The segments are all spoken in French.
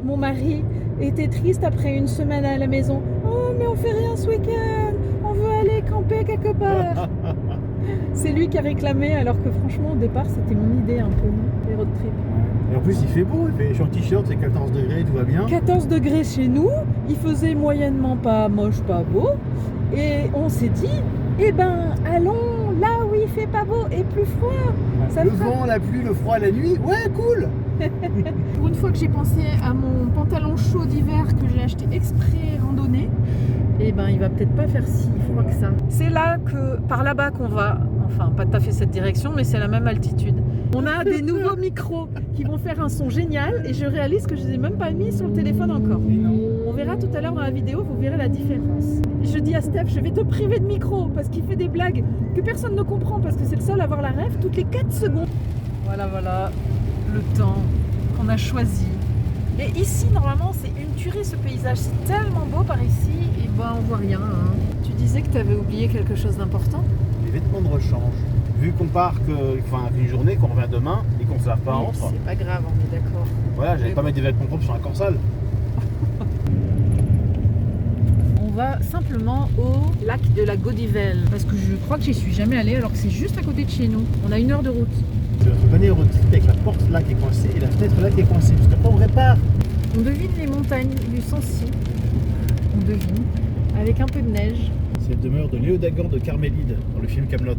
mon mari était triste après une semaine à la maison. Oh, mais on fait rien ce week-end, on veut aller camper quelque part. C'est lui qui a réclamé, alors que franchement, au départ, c'était mon idée un peu, les road trips. Et en plus, il fait beau, je suis en t-shirt, c'est 14 degrés, tout va bien. 14 degrés chez nous, il faisait moyennement pas moche, pas beau. Et on s'est dit, eh ben, allons là où il fait pas beau et plus froid. Ça Le fera- vent, la pluie, le froid, la nuit, ouais, cool. Pour une fois que j'ai pensé à mon pantalon chaud d'hiver que j'ai acheté exprès randonnée, eh ben il va peut-être pas faire si froid que ça. C'est là que, par là-bas qu'on va, enfin pas tout à fait cette direction, mais c'est la même altitude. On a des nouveaux micros qui vont faire un son génial et je réalise que je les ai même pas mis sur le téléphone encore. On verra tout à l'heure dans la vidéo, vous verrez la différence. Je dis à Steph, je vais te priver de micro parce qu'il fait des blagues que personne ne comprend parce que c'est le seul à avoir la ref toutes les 4 secondes. Voilà, le temps qu'on a choisi. Et ici, normalement, c'est une tuerie ce paysage. C'est tellement beau par ici, et ben on voit rien. Hein. Tu disais que tu avais oublié quelque chose d'important? Les vêtements de rechange. Vu qu'on part qu'une journée, qu'on revient demain et qu'on se lave pas Oui, entre. c'est pas grave, on est d'accord. Voilà, j'allais Mais pas bon. mettre des vêtements propres sur un corps sale. On va simplement au lac de la Gaudivelle. Parce que je crois que j'y suis jamais allée alors que c'est juste à côté de chez nous. On a 1 heure de route. C'est notre dernier road trip avec la porte là qui est coincée et la fenêtre là qui est coincée. Parce qu'après on répare. On devine les montagnes du Sancy. On devine. Avec un peu de neige. C'est la demeure de Léodagan de Carmélide dans le film Camelot.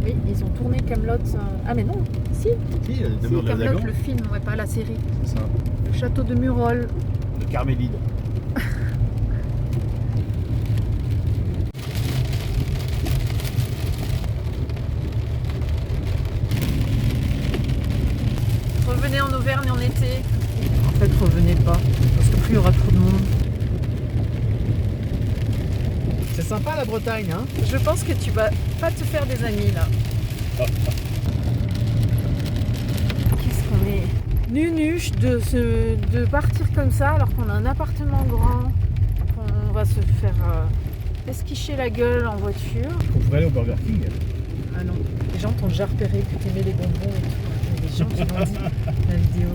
Oui, ils ont tourné Camelot. Ah mais non, si. Si, la Si, demeure de Camelot, Léodagan. le film, ouais, pas la série. C'est ça. Le château de Murol. De Carmélide. Revenez en Auvergne en été. En fait, revenez pas, parce que plus il y aura trop de monde. C'est sympa la Bretagne, hein. Je pense que tu vas pas te faire des amis là. Qu'est-ce qu'on est nunuche de partir comme ça alors qu'on a un appartement grand, qu'on va se faire esquicher la gueule en voiture. On pourrait aller au Burger King. Ah non, les gens t'ont déjà repéré que t'aimais les bonbons et tout. Il y a des gens qui l'ont dit, la vidéo,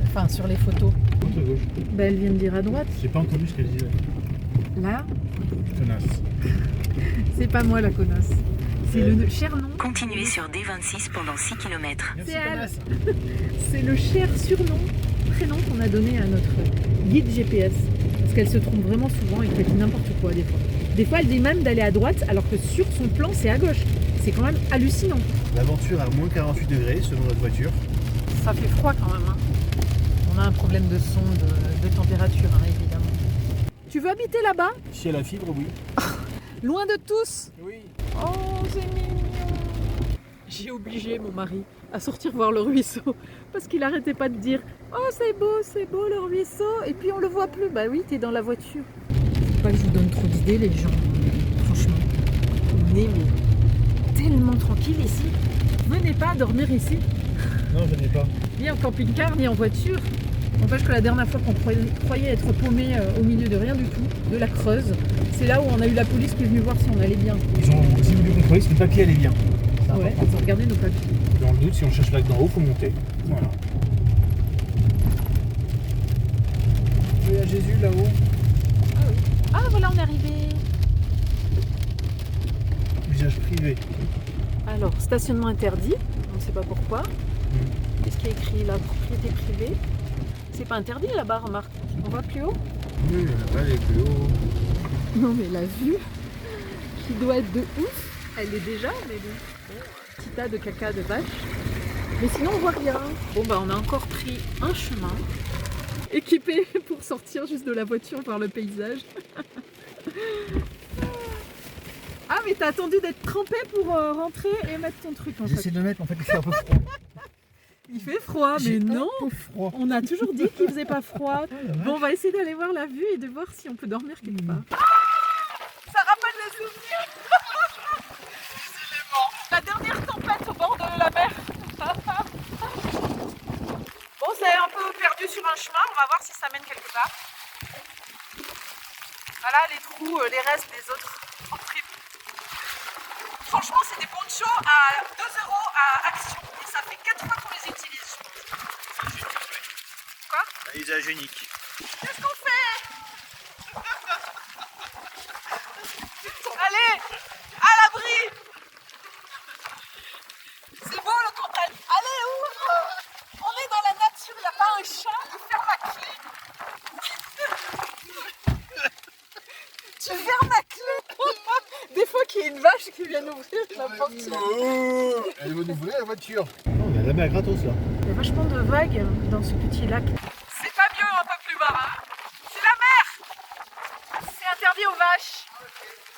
enfin sur les photos. Contre gauche. Bah, elle vient de dire à droite. J'ai pas entendu ce qu'elle disait. Là, Tenace. c'est pas moi la connasse. C'est le cher nom. Continuez sur D26 pendant 6 km. Merci, C'est elle. tenace. C'est le cher surnom, prénom qu'on a donné à notre guide GPS. Parce qu'elle se trompe vraiment souvent et qu'elle dit n'importe quoi des fois. Des fois, elle dit même d'aller à droite alors que sur son plan, c'est à gauche. C'est quand même hallucinant. L'aventure à moins 48 degrés selon notre voiture. Ça fait froid quand même. Hein. On a un problème de son, de température, hein, évidemment. Tu veux habiter là-bas? Si elle a la fibre, oui. Loin de tous? Oui. Oh, c'est mignon. J'ai obligé mon mari à sortir voir le ruisseau parce qu'il arrêtait pas de dire « Oh, c'est beau le ruisseau !» Et puis on le voit plus. Bah oui, t'es dans la voiture. Faut pas que je vous donne trop d'idées, les gens. Franchement, on est mais tellement tranquille ici. Venez pas dormir ici, Non, je n'ai pas. ni en camping-car, ni en voiture. N'empêche que la dernière fois qu'on croyait être paumé au milieu de rien du tout, de la Creuse, c'est là où on a eu la police qui est venue voir si on allait bien. Ils ont aussi voulu contrôler si le papier allait bien. C'est Ouais, important. ils ont regardé nos papiers. Dans le doute, si on cherche là d'en haut, faut monter. Voilà. Oui, à Jésus là-haut. Ah oui. Ah voilà, on est arrivé. Usage privé. Alors, stationnement interdit, on ne sait pas pourquoi. Qu'est-ce qui est écrit là? Propriété privée. C'est pas interdit là-bas, remarque. On va plus haut? Oui, là-bas, elle est plus haut. Non mais la vue qui doit être de ouf, elle est déjà, mais bon. Petit tas de caca de vache. Mais sinon on voit rien. Bon bah on a encore pris un chemin équipé pour sortir juste de la voiture voir le paysage. Ah mais t'as attendu d'être trempé pour rentrer et mettre ton truc en fait. J'essaie de le mettre, en fait, il fait un peu froid. Il fait froid, mais J'ai non. un peu froid. On a toujours dit qu'il faisait pas froid. Bon, on va essayer d'aller voir la vue et de voir si on peut dormir quelque part. Ça rappelle les souvenirs. La dernière tempête au bord de la mer. Bon, c'est un peu perdu sur un chemin. On va voir si ça mène quelque part. Voilà les trous, les restes des autres trip. Franchement, c'est des ponchos à 2 € à Action. Et ça fait 4 fois qu'on les utilise. Quoi? Un usage unique. Qu'est-ce qu'on fait? Allez, à l'abri. C'est beau le contact. Allez, ouvre. On est dans la nature, il n'y a pas un chat qui ferme la clé. Tu fermes la clé. Des fois qu'il y a une vache qui vient ouvrir la porte. Elle veut nous voler la voiture. On a la mer gratos là. Il y a vachement de vagues dans ce petit lac. C'est pas mieux un peu plus bas, hein. C'est la mer. C'est interdit aux vaches.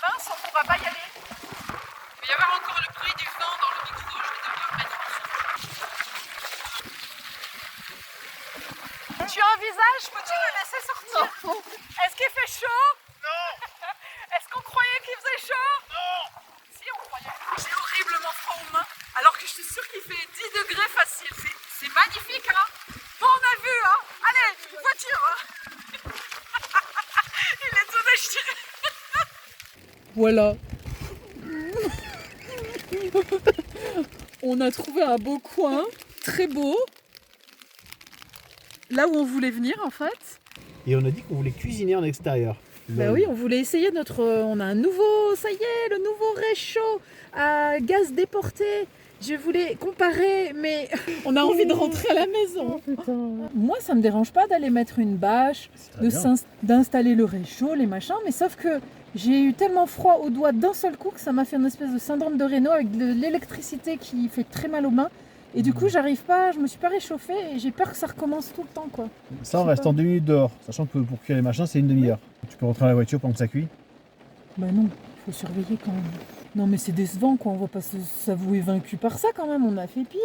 Mince, on pourra pas y aller. Il va y avoir encore le bruit du vent dans le micro, je vais devoir mettre en son. Tu as un visage, peux-tu me laisser sortir? Est-ce qu'il fait chaud? Non. Est-ce qu'on croyait qu'il faisait chaud? Non. Si, on croyait. J'ai horriblement froid aux mains, alors que je suis sûre qu'il fait 10 degrés facile. C'est magnifique, hein? Bon, on a vu, hein? Allez, voiture, hein? Il est tout déchiré. Voilà. On a trouvé un beau coin, très beau. Là où on voulait venir, en fait. Et on a dit qu'on voulait cuisiner en extérieur. Bah oui, on voulait essayer notre... On a un nouveau, ça y est, le nouveau réchaud à gaz déporté. Je voulais comparer, mais on a envie de rentrer à la maison. Moi, ça me dérange pas d'aller mettre une bâche, d'installer le réchaud, les machins, mais sauf que j'ai eu tellement froid aux doigts d'un seul coup que ça m'a fait une espèce de syndrome de Raynaud avec de l'électricité qui fait très mal aux mains. Et du coup, j'arrive pas, je me suis pas réchauffée et j'ai peur que ça recommence tout le temps, quoi. Ça, on reste en 2 minutes dehors, sachant que pour cuire les machins, c'est une demi-heure. Tu peux rentrer dans la voiture pendant que ça cuit. Bah non, faut surveiller quand même. Non mais c'est décevant, quoi, on va pas s'avouer vaincu par ça quand même, on a fait pire.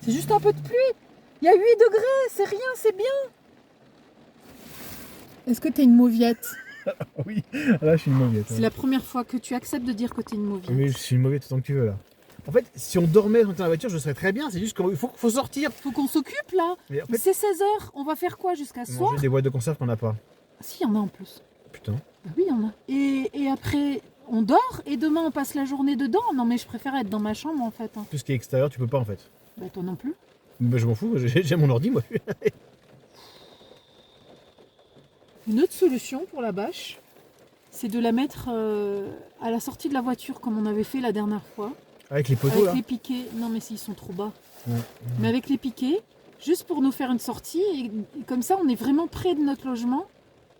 C'est juste un peu de pluie. Il y a 8 degrés, c'est rien, c'est bien. Est-ce que t'es une mauviette? Oui, là je suis une mauviette. C'est la première fois que tu acceptes de dire que t'es une mauviette. Oui, je suis une mauviette autant que tu veux là. En fait, si on dormait dans la voiture, je serais très bien. C'est juste qu'il faut sortir. Faut qu'on s'occupe là. Mais en fait, C'est 16h, on va faire quoi jusqu'à ce soir? Manger des boîtes de conserve qu'on n'a pas. Si, il y en a en plus. Putain. Bah oui, il y en a. Et après, on dort et demain on passe la journée dedans. Non mais je préfère être dans ma chambre en fait. Hein. Tout ce qui est extérieur, tu peux pas en fait. Bah toi non plus. Bah, je m'en fous, j'ai mon ordi moi. Une autre solution pour la bâche, c'est de la mettre à la sortie de la voiture comme on avait fait la dernière fois. Avec les poteaux Avec là. les piquets. Non mais s'ils sont trop bas. Ouais. Mais avec les piquets, juste pour nous faire une sortie. Et comme ça on est vraiment près de notre logement.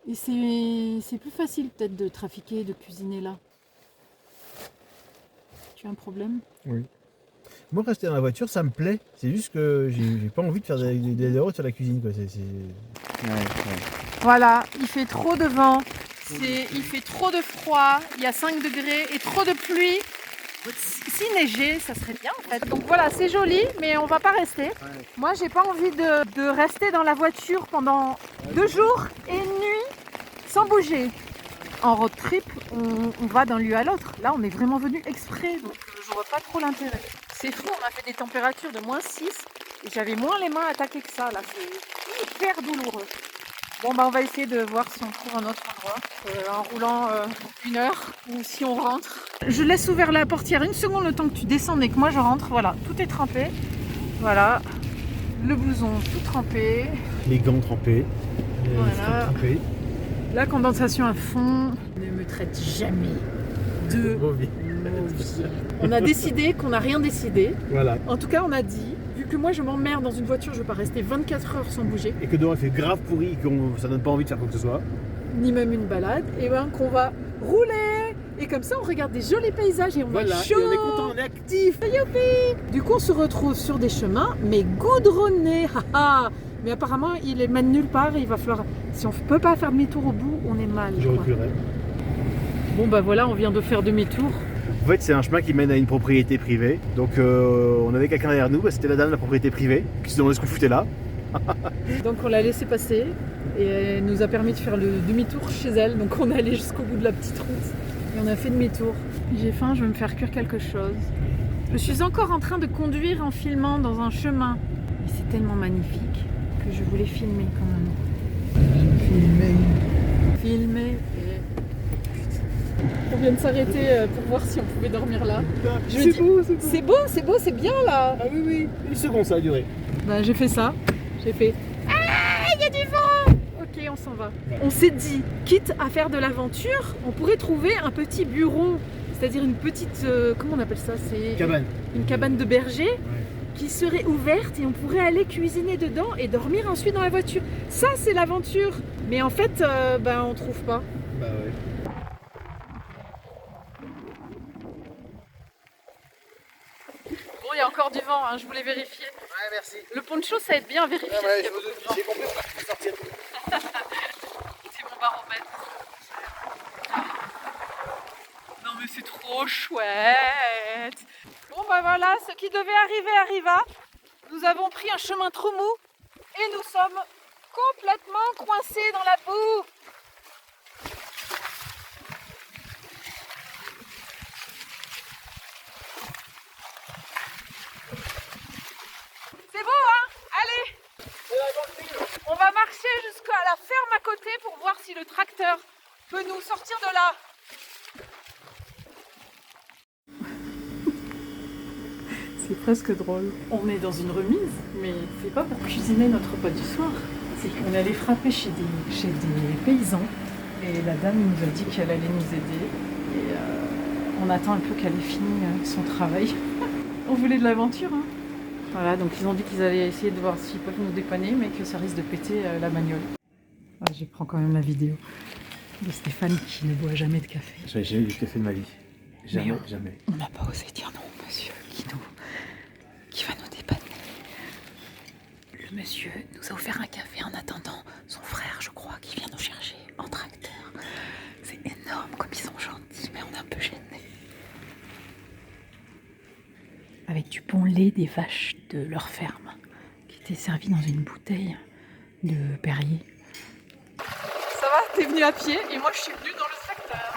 Et c'est plus facile peut-être de trafiquer, de cuisiner là. Tu as un problème? Oui. Moi rester dans la voiture ça me plaît. C'est juste que j'ai pas envie de faire des routes sur la cuisine quoi. Voilà, il fait trop de vent, il fait trop de froid, il y a 5 degrés et trop de pluie. Si neigeait, ça serait bien en fait. Donc voilà, c'est joli, mais on va pas rester. Moi, j'ai pas envie de rester dans la voiture pendant 2 jours et une nuit sans bouger. En road trip, on va d'un lieu à l'autre. Là, on est vraiment venu exprès, donc je vois pas trop l'intérêt. C'est fou, on a fait des températures de -6 et j'avais moins les mains attaquées que ça. Là, c'est hyper douloureux. Bon bah on va essayer de voir si on trouve un autre endroit en roulant 1 heure ou si on rentre. Je laisse ouvert la portière 1 seconde le temps que tu descendes et que moi je rentre. Voilà, tout est trempé. Voilà, le blouson tout trempé. Les gants trempés. Voilà. Trempés. La condensation à fond. Ne me traite jamais de Mauvais. mauvier. On a décidé qu'on n'a rien décidé. Voilà. En tout cas on a dit, vu que moi je m'emmerde dans une voiture, je ne vais pas rester 24 heures sans bouger. et que dehors il fait grave pourri et que ça donne pas envie de faire quoi que ce soit. Ni même une balade, et ben qu'on va rouler et comme ça on regarde des jolis paysages et on Voilà, est et chaud. on est content, on est actif. Youpi. Du coup on se retrouve sur des chemins mais goudronnés, haha. Mais apparemment il mène nulle part et il va falloir, si on peut pas faire demi-tour au bout, on est mal. Je quoi. reculerai. Bon bah voilà, on vient de faire demi-tour. En fait, c'est un chemin qui mène à une propriété privée. Donc, on avait quelqu'un derrière nous, c'était la dame de la propriété privée, qui se demandait ce qu'on foutait là. Donc on l'a laissé passer et elle nous a permis de faire le demi-tour chez elle. Donc on est allé jusqu'au bout de la petite route et on a fait demi-tour. J'ai faim, je vais me faire cuire quelque chose. Je suis encore en train de conduire en filmant dans un chemin. Et c'est tellement magnifique que je voulais filmer quand même. Filmer. On vient de s'arrêter pour voir si on pouvait dormir là. Je me dis, c'est beau. c'est beau, c'est bien là. Ah oui, oui. 1 seconde, ça a duré. Bah j'ai fait ça. J'ai fait. Ah, il y a du vent. ok, on s'en va. On s'est dit, quitte à faire de l'aventure, on pourrait trouver un petit bureau, c'est-à-dire une petite, comment on appelle ça, c'est Cabane. une cabane de berger qui serait ouverte et on pourrait aller cuisiner dedans et dormir ensuite dans la voiture. Ça, c'est l'aventure. Mais en fait, on trouve pas. Bah ouais. Bon, il y a encore du vent, hein, je voulais vérifier. Ouais, merci. Le poncho, ça aide bien à vérifier. Ah ouais, s'il y a beaucoup de vent. j'ai compris parce que je vais sortir. C'est mon baromètre. Non mais c'est trop chouette. Bon bah voilà, ce qui devait arriver arriva. Nous avons pris un chemin trop mou et nous sommes complètement coincés dans la boue. C'est beau hein? Allez! On va marcher jusqu'à la ferme à côté pour voir si le tracteur peut nous sortir de là. C'est presque drôle. On est dans une remise, mais c'est pas pour cuisiner notre repas du soir. C'est qu'on allait frapper chez des paysans et la dame nous a dit qu'elle allait nous aider. Et on attend un peu qu'elle ait fini son travail. On voulait de l'aventure, hein. Voilà, donc ils ont dit qu'ils allaient essayer de voir s'ils peuvent nous dépanner, mais que ça risque de péter la bagnole. Ouais, je prends quand même la vidéo de Stéphane qui ne boit jamais de café. J'avais jamais bu de café de ma vie. Jamais, Mais jamais. On n'a pas osé dire non, monsieur, qui va nous dépanner. Le monsieur nous a offert un café en attendant son frère, je crois, qui vient nous chercher en tracteur. C'est énorme comme ils sont gentils, mais on est un peu gênés. Avec du bon lait des vaches de leur ferme, qui était servi dans une bouteille de Perrier. Ça va, t'es venu à pied et moi je suis venue dans le tracteur.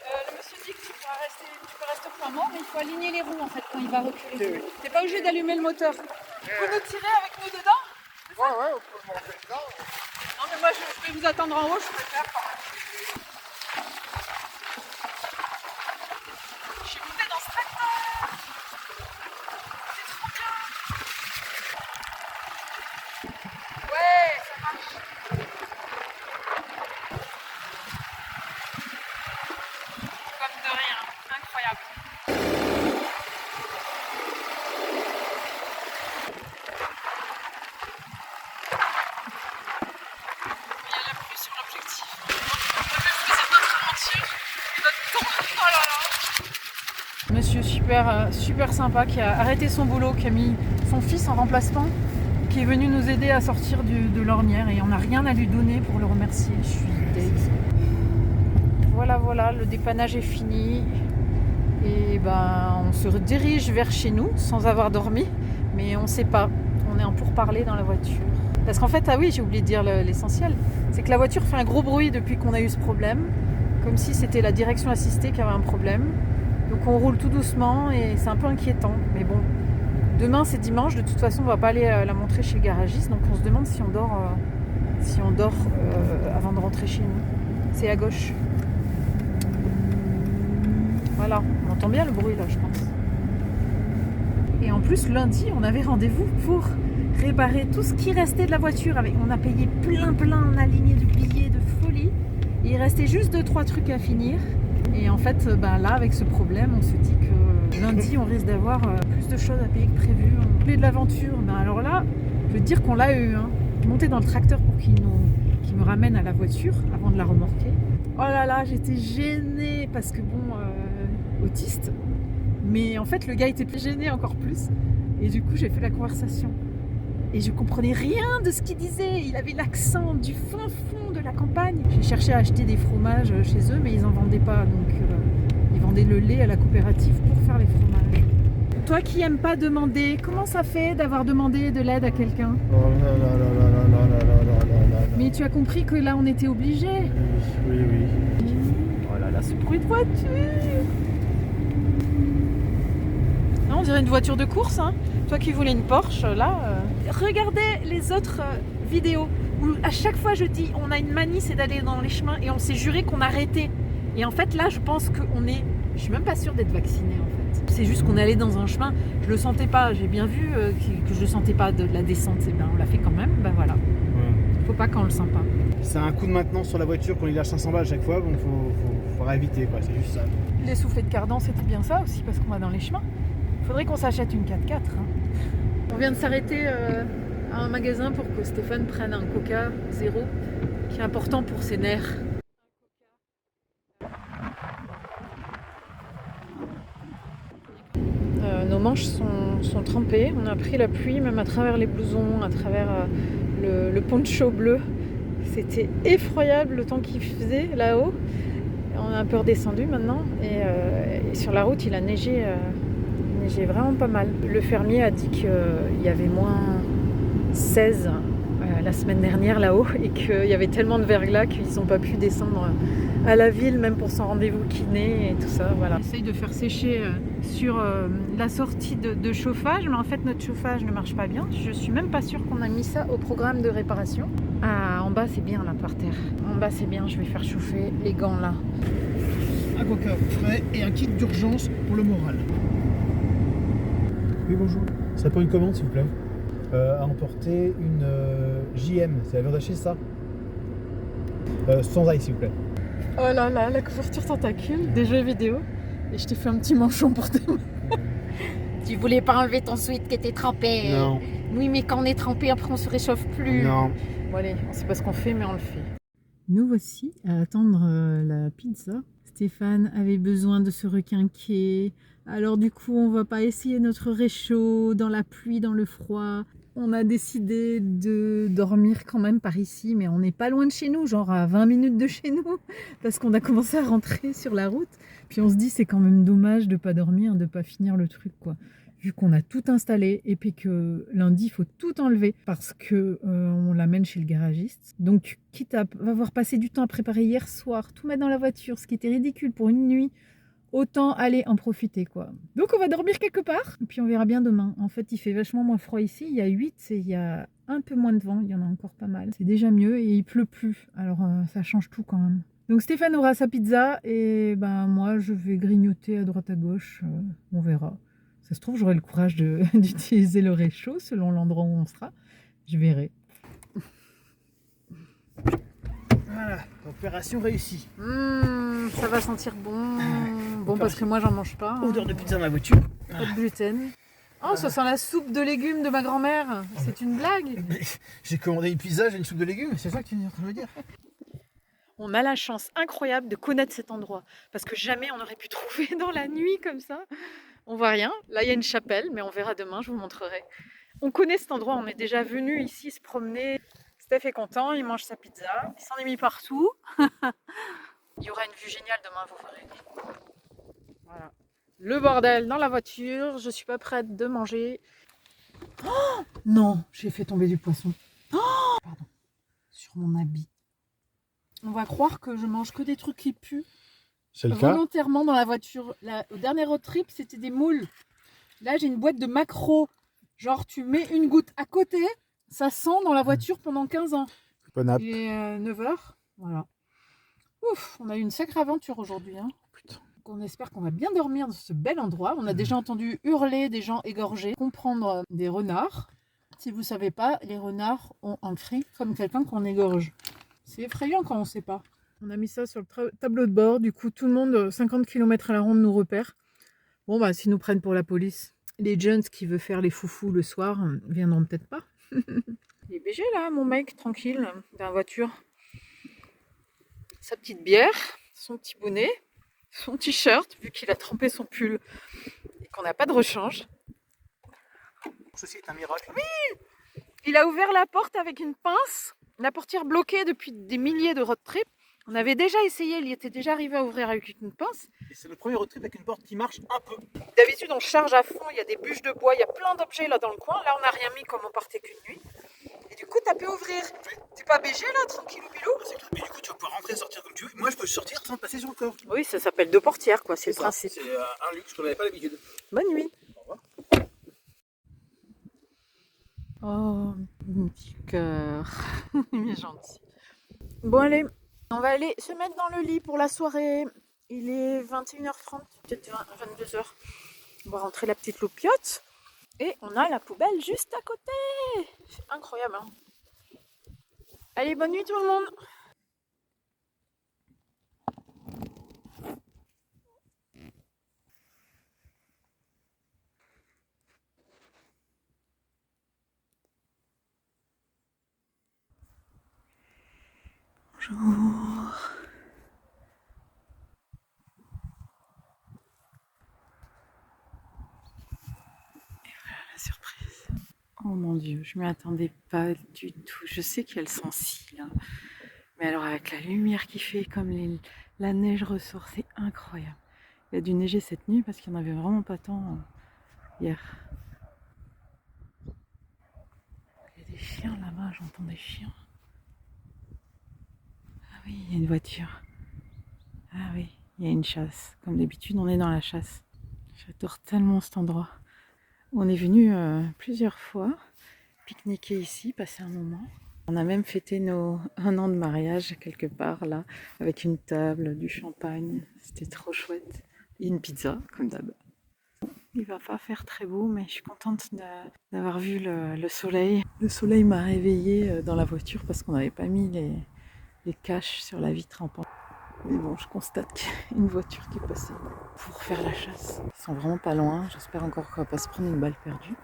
Le monsieur dit que tu peux rester au point mort, mais il faut aligner les roues en fait quand il va reculer. Oui. T'es pas obligé d'allumer le moteur. Tu peux nous tirer avec nous dedans? Ouais, on peut le monter dedans. Non mais moi je vais vous attendre en haut, je préfère quand même. Je suis montée dans ce tracteur. C'est trop bien. Ouais, ça marche. Comme de rien, incroyable. Il y a la pluie sur l'objectif. C'est notre aventure, notre temps. Oh là là. Monsieur super sympa qui a arrêté son boulot, qui a mis son fils en remplacement, qui est venu nous aider à sortir de l'ornière et on n'a rien à lui donner pour le remercier. Je suis deg. Voilà, le dépannage est fini et on se redirige vers chez nous sans avoir dormi, mais on sait pas. On est en pourparlers dans la voiture. Parce qu'en fait, ah oui, j'ai oublié de dire l'essentiel, c'est que la voiture fait un gros bruit depuis qu'on a eu ce problème, comme si c'était la direction assistée qui avait un problème. Donc on roule tout doucement et c'est un peu inquiétant, mais bon. Demain c'est dimanche, de toute façon on va pas aller la montrer chez le garagiste, donc on se demande si on dort avant de rentrer chez nous. C'est à gauche. Voilà, on entend bien le bruit là je pense. Et en plus lundi on avait rendez-vous pour réparer tout ce qui restait de la voiture. On a payé plein, on a aligné de billets de folie. Et il restait juste 2-3 trucs à finir. Et en fait là avec ce problème on se dit que lundi on risque d'avoir plus de choses à payer que prévu. On voulait de l'aventure, alors là je veux dire qu'on l'a eu. Monter dans le tracteur pour qu'il me ramène à la voiture avant de la remorquer. Oh là là, j'étais gênée parce que autiste. Mais en fait le gars était plus gêné encore plus. Et du coup j'ai fait la conversation. Et je comprenais rien de ce qu'il disait. Il avait l'accent du fin fond de la campagne. J'ai cherché à acheter des fromages chez eux, mais ils n'en vendaient pas. Donc ils vendaient le lait à la coopérative pour faire les fromages. Toi qui n'aimes pas demander, comment ça fait d'avoir demandé de l'aide à quelqu'un? Oh là. Mais tu as compris que là on était obligés. Oui. Oh là là, ce bruit de voiture. Non, on dirait une voiture de course, hein. Toi qui voulais une Porsche, là... Regardez les autres vidéos où à chaque fois je dis on a une manie, c'est d'aller dans les chemins et on s'est juré qu'on arrêtait. Et en fait là je pense qu'on est... Je suis même pas sûre d'être vaccinée en fait. C'est juste qu'on allait dans un chemin, je le sentais pas, j'ai bien vu que je le sentais pas de la descente, et on l'a fait quand même, voilà. Faut pas quand on le sent pas. C'est un coût de maintenance sur la voiture qu'on y lâche 500 balles à chaque fois, donc faut éviter quoi, c'est juste ça. Les soufflets de cardan, c'était bien ça aussi parce qu'on va dans les chemins. Faudrait qu'on s'achète une 4x4. Hein. On vient de s'arrêter à un magasin pour que Stéphane prenne un Coca zéro, qui est important pour ses nerfs. Nos manches sont trempées. On a pris la pluie même à travers les blousons, à travers le poncho bleu. C'était effroyable le temps qu'il faisait là-haut. On a un peu redescendu maintenant et sur la route il a neigé vraiment pas mal. Le fermier a dit qu'il y avait moins 16 la semaine dernière là-haut et qu'il y avait tellement de verglas qu'ils n'ont pas pu descendre à la ville même pour son rendez-vous kiné et tout ça. Voilà. On essaye de faire sécher sur la sortie de chauffage, mais en fait notre chauffage ne marche pas bien. Je suis même pas sûre qu'on a mis ça au programme de réparation. Ah, en bas c'est bien là par terre. En bas c'est bien, je vais faire chauffer les gants là. Un coca frais et un kit d'urgence pour le moral. Oui, bonjour. Ça pour une commande, s'il vous plaît. À emporter une JM, c'est la viande hachée, ça sans ail, s'il vous plaît. Oh là là, la couverture tentacule des jeux vidéo. Et je t'ai fait un petit manchon pour tes mains. Tu voulais pas enlever ton sweat qui était trempé. Non. Oui, mais quand on est trempé, après on se réchauffe plus. Non. Bon allez, on sait pas ce qu'on fait, mais on le fait. Nous voici à attendre la pizza. Stéphane avait besoin de se requinquer. Alors du coup, on va pas essayer notre réchaud dans la pluie, dans le froid. On a décidé de dormir quand même par ici, mais on n'est pas loin de chez nous, genre à 20 minutes de chez nous, parce qu'on a commencé à rentrer sur la route. Puis on se dit c'est quand même dommage de pas dormir, de pas finir le truc quoi. Vu qu'on a tout installé et puis que lundi il faut tout enlever parce que on l'amène chez le garagiste. Donc quitte à avoir passé du temps à préparer hier soir, tout mettre dans la voiture, ce qui était ridicule pour une nuit, autant aller en profiter quoi. Donc on va dormir quelque part et puis on verra bien demain. En fait il fait vachement moins froid ici, il y a 8 et il y a un peu moins de vent, il y en a encore pas mal. C'est déjà mieux et il pleut plus, alors ça change tout quand même. Donc Stéphane aura sa pizza et ben moi je vais grignoter à droite à gauche, on verra. Ça se trouve j'aurai le courage d'utiliser le réchaud selon l'endroit où on sera, je verrai. Voilà, opération réussie. Ça va sentir bon. Bon parce que moi j'en mange pas. Hein. Odeur de pizza dans la voiture. Pas de gluten. Oh, ça sent la soupe de légumes de ma grand-mère. C'est une blague. J'ai commandé une pizza, j'ai une soupe de légumes, c'est ça que tu es en train de me dire? On a la chance incroyable de connaître cet endroit. Parce que jamais on aurait pu trouver dans la nuit comme ça. On voit rien. Là, il y a une chapelle, mais on verra demain, je vous montrerai. On connaît cet endroit, on est déjà venu ici se promener. Steph est content, il mange sa pizza. Il s'en est mis partout. Il y aura une vue géniale demain, vous verrez. Voilà. Le bordel dans la voiture. Je suis pas prête de manger. Oh non, j'ai fait tomber du poisson. Oh pardon. Sur mon habit. On va croire que je mange que des trucs qui puent. C'est le cas. Volontairement dans la voiture. Au dernier road trip, c'était des moules. Là, j'ai une boîte de maquereau. Genre, tu mets une goutte à côté, ça sent dans la voiture pendant 15 ans. Bonne app. Il est 9h. Voilà. Ouf, on a eu une sacrée aventure aujourd'hui. Hein. Putain. On espère qu'on va bien dormir dans ce bel endroit. On a déjà entendu hurler des gens égorgés, comprendre des renards. Si vous ne savez pas, les renards ont un cri comme quelqu'un qu'on égorge. C'est effrayant quand on ne sait pas. On a mis ça sur le tableau de bord. Du coup, tout le monde, 50 km à la ronde, nous repère. Bon, bah, s'ils nous prennent pour la police, les jeunes qui veulent faire les foufous le soir viendront peut-être pas. Il est BG là, mon mec, tranquille, dans la voiture. Sa petite bière, son petit bonnet, son t-shirt, vu qu'il a trempé son pull et qu'on n'a pas de rechange. Ceci est un miracle. Oui, il a ouvert la porte avec une pince, la portière bloquée depuis des milliers de road trips. On avait déjà essayé, il y était déjà arrivé à ouvrir avec une pince. Et c'est le premier road trip avec une porte qui marche un peu. D'habitude, on charge à fond, il y a des bûches de bois, il y a plein d'objets là dans le coin. Là, on n'a rien mis comme on partait qu'une nuit. Et du coup, t'as pu ouvrir. T'es pas BG là, tranquillou bilou? C'est clair. Mais du coup, tu vas pouvoir rentrer et sortir comme tu veux. Moi, je peux sortir sans passer sur le corps. Oui, ça s'appelle deux portières, quoi, c'est le ça. principe. C'est un luxe qu'on n'avait pas l'habitude. Bonne nuit. Au revoir. Oh, mon petit cœur. Il est gentil. Bon, allez, on va aller se mettre dans le lit pour la soirée. Il est 21h30, peut-être 22h. On va rentrer la petite loupiote. Et on a la poubelle juste à côté. C'est incroyable, hein. Allez, bonne nuit tout le monde. Bonjour. Et voilà la surprise. Oh mon Dieu, je m'y attendais pas du tout. Je sais qu'elles sont si là. Mais alors avec la lumière qui fait, comme la neige ressort, c'est incroyable. Il a dû neiger cette nuit parce qu'il n'y en avait vraiment pas tant hier. Il y a des chiens là-bas, j'entends des chiens. Ah oui, il y a une voiture. Ah oui, il y a une chasse. Comme d'habitude, on est dans la chasse. J'adore tellement cet endroit. On est venu plusieurs fois pique-niquer ici, passer un moment. On a même fêté un an de mariage quelque part là, avec une table, du champagne. C'était trop chouette. Et une pizza, comme d'hab. Il va pas faire très beau, mais je suis contente d'avoir vu le soleil. Le soleil m'a réveillée dans la voiture parce qu'on n'avait pas mis les caches sur la vitre en pente. Mais bon, je constate qu'il y a une voiture qui est passée pour faire la chasse. Ils sont vraiment pas loin. J'espère encore qu'on va pas se prendre une balle perdue.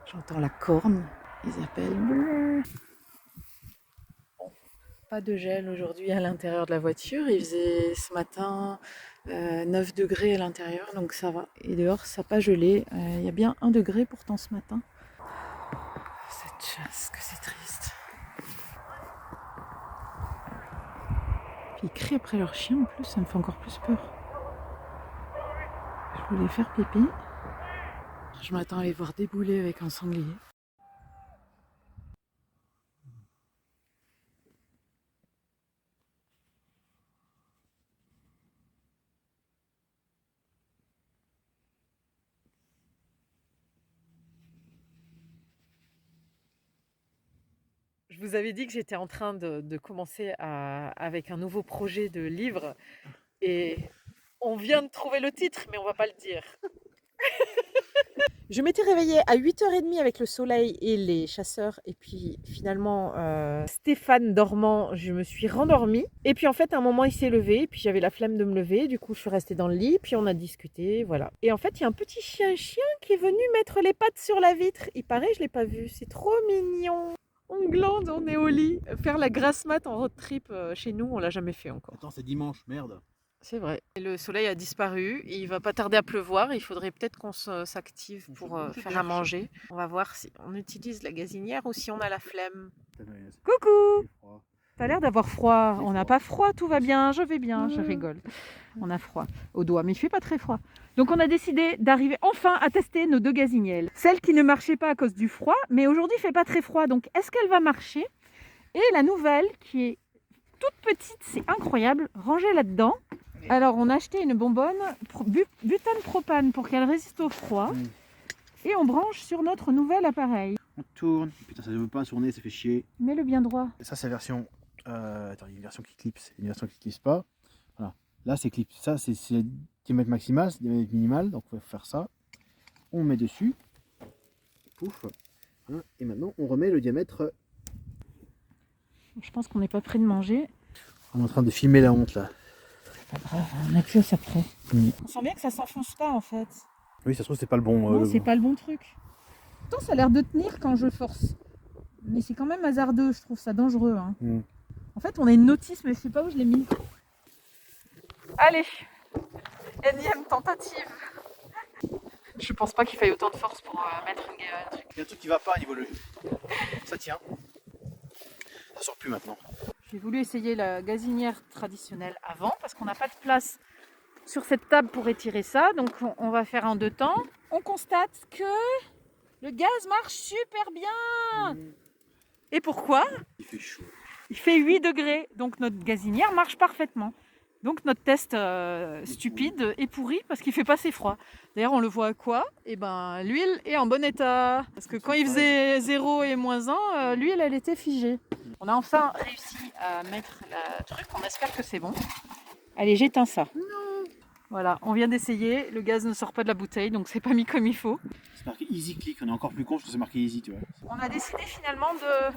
J'entends la corne. Ils appellent bleu. Pas de gel aujourd'hui à l'intérieur de la voiture. Il faisait ce matin 9 degrés à l'intérieur, donc ça va. Et dehors, ça n'a pas gelé. Il y a bien 1 degré pourtant ce matin. Cette chasse, que c'est triste. Puis ils crient après leur chien en plus, ça me fait encore plus peur. Je voulais faire pipi. Je m'attends à les voir débouler avec un sanglier. Je vous avais dit que j'étais en train de commencer avec un nouveau projet de livre et on vient de trouver le titre, mais on va pas le dire. Je m'étais réveillée à 8h30 avec le soleil et les chasseurs et puis finalement Stéphane dormant, je me suis rendormie et puis en fait à un moment il s'est levé et puis j'avais la flemme de me lever, du coup je suis restée dans le lit puis on a discuté, voilà. Et en fait il y a un petit chien qui est venu mettre les pattes sur la vitre, il paraît je l'ai pas vu, c'est trop mignon. On glande, on est au lit. Faire la grasse mat en road trip chez nous, on l'a jamais fait encore. Attends, c'est dimanche, merde. C'est vrai. Et le soleil a disparu, il va pas tarder à pleuvoir, il faudrait peut-être qu'on s'active pour faire à manger. On va voir si on utilise la gazinière ou si on a la flemme. Coucou! T'as l'air d'avoir froid. On n'a pas froid, tout va bien, je vais bien, je rigole. On a froid au doigt, mais il fait pas très froid. Donc on a décidé d'arriver enfin à tester nos 2 gazinières. Celle qui ne marchait pas à cause du froid, mais aujourd'hui il fait pas très froid, donc est-ce qu'elle va marcher? Et la nouvelle qui est toute petite, c'est incroyable, rangée là-dedans. Alors on a acheté une bonbonne butane propane pour qu'elle résiste au froid. Et on branche sur notre nouvel appareil. On tourne. Putain, ça ne veut pas tourner, ça fait chier. Mets-le bien droit. Ça, c'est la version. Attends, il y a une version qui clipse, une version qui clipse pas. Voilà. Là, c'est clip. Ça, c'est le diamètre maximal, c'est le diamètre minimal. Donc, on va faire ça. On met dessus. Pouf. Hein, et maintenant, on remet le diamètre. Je pense qu'on n'est pas prêt de manger. On est en train de filmer la honte là. Pas grave, on a que ça après. On sent bien que ça s'enfonce pas en fait. Oui, ça se trouve, c'est pas le bon. Non, c'est pas le bon truc. Pourtant, ça a l'air de tenir quand je force. Mais c'est quand même hasardeux, je trouve ça dangereux. Hein. En fait, on a une notice, mais je sais pas où je l'ai mis. Allez, énième tentative. Je pense pas qu'il faille autant de force pour mettre un truc. Il y a un truc qui va pas à niveau le. Ça tient. Ça sort plus maintenant. J'ai voulu essayer la gazinière traditionnelle avant parce qu'on n'a pas de place sur cette table pour étirer ça. Donc on va faire en 2 temps. On constate que le gaz marche super bien. Et pourquoi? Il fait chaud. Il fait 8 degrés. Donc notre gazinière marche parfaitement. Donc notre test stupide est pourri parce qu'il fait pas assez froid. D'ailleurs on le voit à quoi? Eh ben l'huile est en bon état. Parce que quand il faisait 0 et -1, l'huile elle était figée. On a enfin réussi à mettre le truc, on espère que c'est bon. Allez, j'éteins ça. Non. Voilà, on vient d'essayer, le gaz ne sort pas de la bouteille, donc c'est pas mis comme il faut. C'est marqué Easy Click, on est encore plus con parce que c'est marqué Easy, tu vois. On a décidé finalement de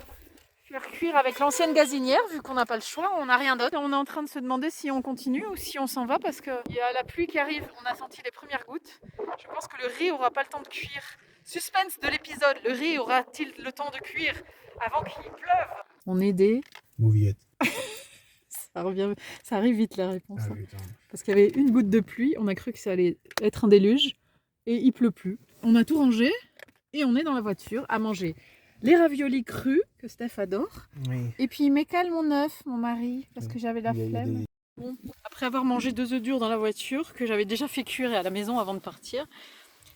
faire cuire avec l'ancienne gazinière, vu qu'on n'a pas le choix, on n'a rien d'autre. On est en train de se demander si on continue ou si on s'en va parce qu'il y a la pluie qui arrive. On a senti les premières gouttes. Je pense que le riz aura pas le temps de cuire. Suspense de l'épisode, le riz aura-t-il le temps de cuire avant qu'il pleuve? On est des... Mouviette. Ça arrive vite la réponse. Ah, hein. putain. Parce qu'il y avait une goutte de pluie, on a cru que ça allait être un déluge et il pleut plus. On a tout rangé et on est dans la voiture à manger les raviolis crus que Steph adore. Oui. Et puis il m'écale mon œuf, mon mari, parce que j'avais la Il y a flemme. des- Bon, après avoir mangé 2 œufs durs dans la voiture, que j'avais déjà fait cuire à la maison avant de partir,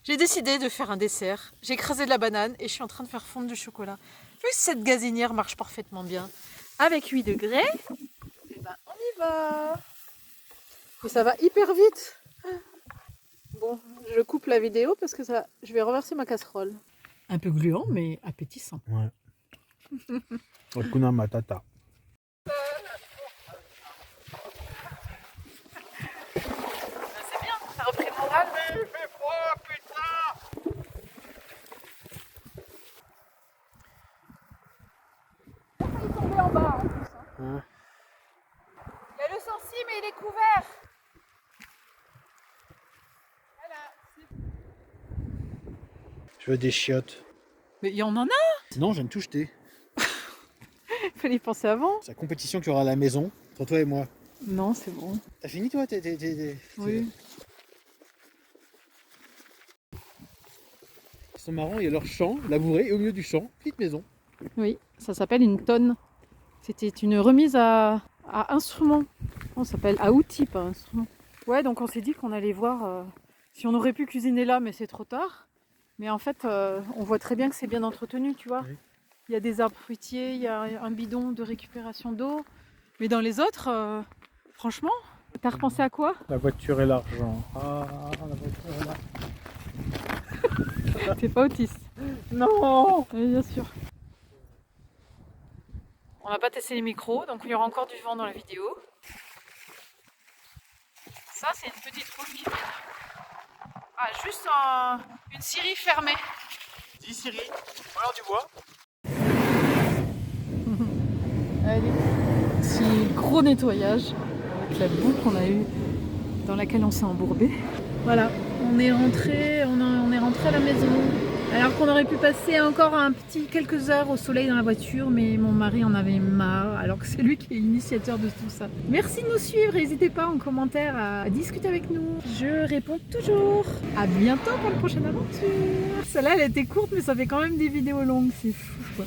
j'ai décidé de faire un dessert. J'ai écrasé de la banane et je suis en train de faire fondre du chocolat. Vu que cette gazinière marche parfaitement bien, avec 8 degrés, eh ben on y va. Et ça va hyper vite. Bon, je coupe la vidéo parce que je vais renverser ma casserole. Un peu gluant, mais appétissant. Ouais. Hakuna Matata. C'est bien, ça a repris le moral. Il fait froid, putain! Il est tombé en bas en plus. Hein? Il y a le sorci, mais il est couvert. Voilà. Je veux des chiottes. Mais il y en a. Sinon, je viens de tout jeter. Il fallait y penser avant. C'est la compétition qu'il y aura à la maison, entre toi et moi. Non, c'est bon. T'as fini, toi? Oui. Ils sont marrants, il y a leur champ, labouré, et au milieu du champ, petite maison. Oui, ça s'appelle une tonne. C'était une remise à instruments. On s'appelle à outils, pas instruments. Ouais, donc on s'est dit qu'on allait voir si on aurait pu cuisiner là, mais c'est trop tard. Mais en fait, on voit très bien que c'est bien entretenu, tu vois. Oui. Il y a des arbres fruitiers, il y a un bidon de récupération d'eau. Mais dans les autres, franchement, t'as repensé à quoi? La voiture et l'argent. Ah, la voiture et l'argent. T'es pas autiste. Non! Oui, bien sûr. On n'a pas testé les micros, donc il y aura encore du vent dans la vidéo. Ça, c'est une petite roue qui... Ah, juste une scierie fermée. Dis Siri, alors du bois. Allez. Petit gros nettoyage avec la boue qu'on a eue, dans laquelle on s'est embourbé. Voilà, on est rentré à la maison. Alors qu'on aurait pu passer encore quelques heures au soleil dans la voiture, mais mon mari en avait marre, alors que c'est lui qui est l'initiateur de tout ça. Merci de nous suivre, n'hésitez pas en commentaire à discuter avec nous. Je réponds toujours. À bientôt pour une prochaine aventure. Celle-là, elle était courte, mais ça fait quand même des vidéos longues, c'est fou quoi.